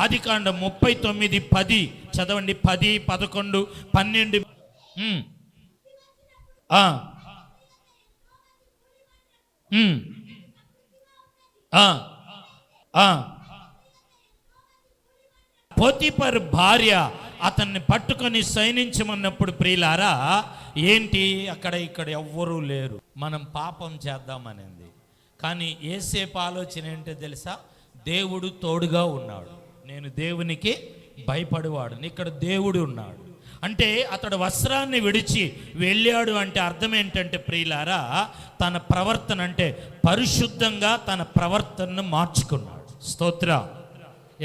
ఆదికాండం 39:10 చదవండి. 10, 11, 12. పోతీఫర్ భార్య అతన్ని పట్టుకొని సైనించమన్నప్పుడు ప్రియులారా ఏంటి, అక్కడ ఇక్కడ ఎవ్వరూ లేరు, మనం పాపం చేద్దామనింది. కానీ యేసేపు ఆలోచన ఏంటో తెలుసా? దేవుడు తోడుగా ఉన్నాడు, నేను దేవునికి భయపడేవాడు, ఇక్కడ దేవుడు ఉన్నాడు. అంటే అతడు వస్త్రాన్ని విడిచి వెళ్ళాడు అంటే అర్థం ఏంటంటే ప్రియులారా, తన ప్రవర్తన అంటే పరిశుద్ధంగా తన ప్రవర్తనను మార్చుకున్నాడు. స్తోత్ర.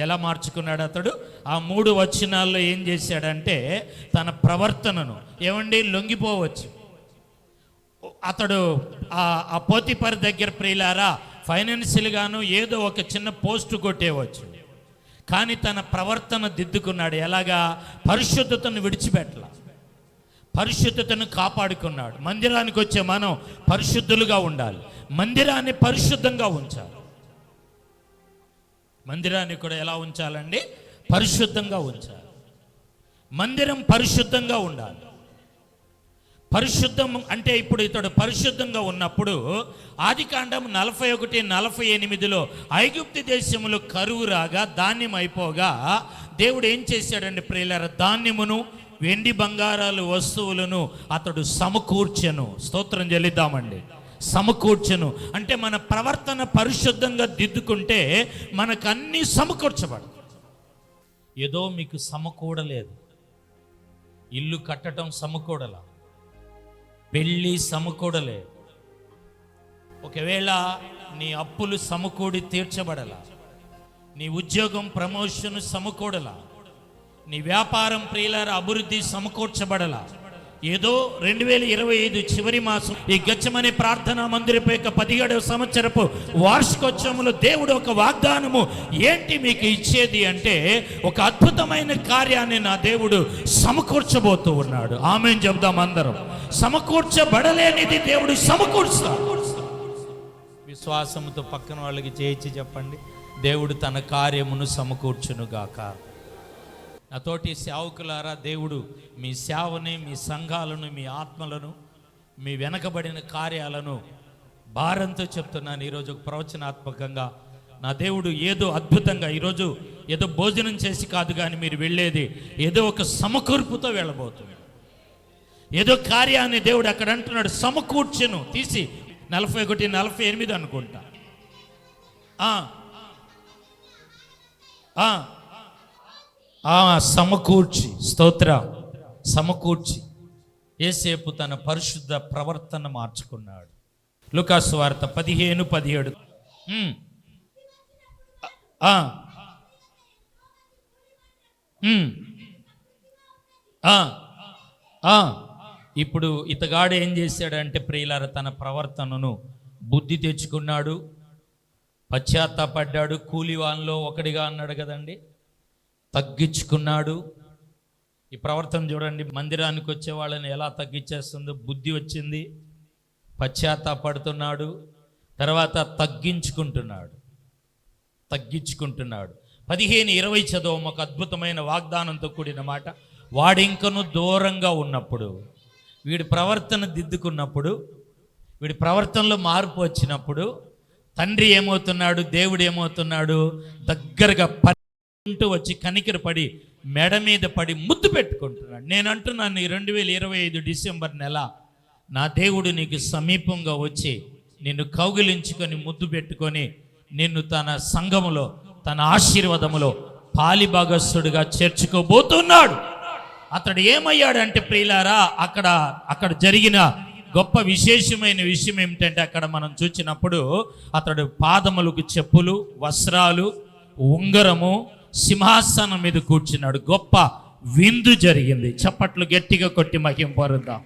ఎలా మార్చుకున్నాడు అతడు? ఆ 3 వచనాల్లో ఏం చేశాడంటే తన ప్రవర్తనను ఏమండి లొంగిపోవచ్చు. అతడు ఆ పోతీఫర్ దగ్గర ప్రియులారా ఫైనాన్షియల్గాను ఏదో ఒక చిన్న పోస్ట్ కొట్టేవచ్చు, కానీ తన ప్రవర్తన దిద్దుకున్నాడు. ఎలాగా? పరిశుద్ధతను విడిచిపెట్టల, పరిశుద్ధతను కాపాడుకున్నాడు. మందిరానికి వచ్చే మనం పరిశుద్ధులుగా ఉండాలి, మందిరాన్ని పరిశుద్ధంగా ఉంచాలి. మందిరాన్ని కూడా ఎలా ఉంచాలండి? పరిశుద్ధంగా ఉంచాలి. మందిరం పరిశుద్ధంగా ఉండాలి. పరిశుద్ధం అంటే ఇప్పుడు ఇతడు పరిశుద్ధంగా ఉన్నప్పుడు ఆదికాండం 41:48 ఐగుప్తు దేశములో కరువు రాగా ధాన్యం అయిపోగా దేవుడు ఏం చేశాడండి ప్రియులారా? ధాన్యమును వెండి బంగారాలు వస్తువులను అతడు సమకూర్చెను. స్తోత్రం చెల్లిద్దామండి. సమకూర్చెను అంటే మన ప్రవర్తన పరిశుద్ధంగా దిద్దుకుంటే మనకు అన్నీ సమకూర్చబడదు. ఏదో మీకు సమకూడలేదు, ఇల్లు కట్టడం సమకూడల, పెళ్ళి సమకూడలేదు, ఒకవేళ నీ అప్పులు సమకూడి తీర్చబడల, నీ ఉద్యోగం ప్రమోషన్ సమకూడల, నీ వ్యాపారం ప్రియులారా అభివృద్ధి సమకూర్చబడల, ఏదో 2025 చివరి మాసం ఈ గెత్సేమనే ప్రార్థనా మందిరపు యొక్క 17వ సంవత్సరపు వార్షికోత్సవంలో దేవుడు ఒక వాగ్దానము ఏంటి మీకు ఇచ్చేది అంటే ఒక అద్భుతమైన కార్యాన్ని నా దేవుడు సమకూర్చబోతూ ఉన్నాడు. ఆమేన్ చెప్దాం అందరం. సమకూర్చబడలేనిది దేవుడు సమకూర్చుతాడు. విశ్వాసముతో పక్కన వాళ్ళకి చేయించి చెప్పండి, దేవుడు తన కార్యమును సమకూర్చునుగాక. నాతోటి సేవకులారా, దేవుడు మీ సేవని, మీ సంఘాలను, మీ ఆత్మలను, మీ వెనకబడిన కార్యాలను భారంతో చెప్తున్నాను. ఈరోజు ఒక ప్రవచనాత్మకంగా నా దేవుడు ఏదో అద్భుతంగా ఈరోజు ఏదో భోజనం చేసి కాదు కానీ మీరు వెళ్ళేది ఏదో ఒక సమకూర్పుతో వెళ్ళబోతుంది. ఏదో కార్యాన్ని దేవుడు అక్కడ అంటున్నాడు సమకూర్చెను. తీసి 41:48 అనుకుంటా. సమకూర్చి, స్తోత్ర, సమకూర్చి యేసేపు తన పరిశుద్ధ ప్రవర్తన మార్చుకున్నాడు. లూకాసు వార్త 15:17. ఇప్పుడు ఇతగాడు ఏం చేశాడంటే ప్రియులారా తన ప్రవర్తనను బుద్ధి తెచ్చుకున్నాడు, పశ్చాత్తాపడ్డాడు. కూలివాన్లో ఒకడిగా అన్నాడు కదండి, తగ్గించుకున్నాడు. ఈ ప్రవర్తన చూడండి, మందిరానికి వచ్చే వాళ్ళని ఎలా తగ్గించేస్తుందో. బుద్ధి వచ్చింది, పశ్చాత్తాపడుతున్నాడు, తర్వాత తగ్గించుకుంటున్నాడు. 15:20 చదువు. ఒక అద్భుతమైన వాగ్దానంతో కూడిన మాట. వాడింకను దూరంగా ఉన్నప్పుడు, వీడి ప్రవర్తన దిద్దుకున్నప్పుడు, వీడి ప్రవర్తనలో మార్పు వచ్చినప్పుడు తండ్రి ఏమవుతున్నాడు, దేవుడు ఏమవుతున్నాడు, దగ్గరగా వచ్చి కనికర పడి మెడ మీద పడి ముద్దు పెట్టుకుంటున్నాడు. నేను అంటున్నాను, 2025 డిసెంబర్ నెల నా దేవుడు నీకు సమీపంగా వచ్చి నిన్ను కౌగిలించుకొని ముద్దు పెట్టుకొని నిన్ను తన సంఘములో, తన ఆశీర్వాదములో పాలిభాగస్తుడిగా చేర్చుకోబోతున్నాడు. అతడు ఏమయ్యాడంటే ప్రియులారా అక్కడ జరిగిన గొప్ప విశేషమైన విషయం ఏమిటంటే అక్కడ మనం చూసినప్పుడు అతడు పాదములకు చెప్పులు, వస్త్రాలు, ఉంగరము, సింహాసనం మీద కూర్చున్నాడు. గొప్ప విందు జరిగింది. చప్పట్లు గట్టిగా కొట్టి మహిమ పొందుదాం.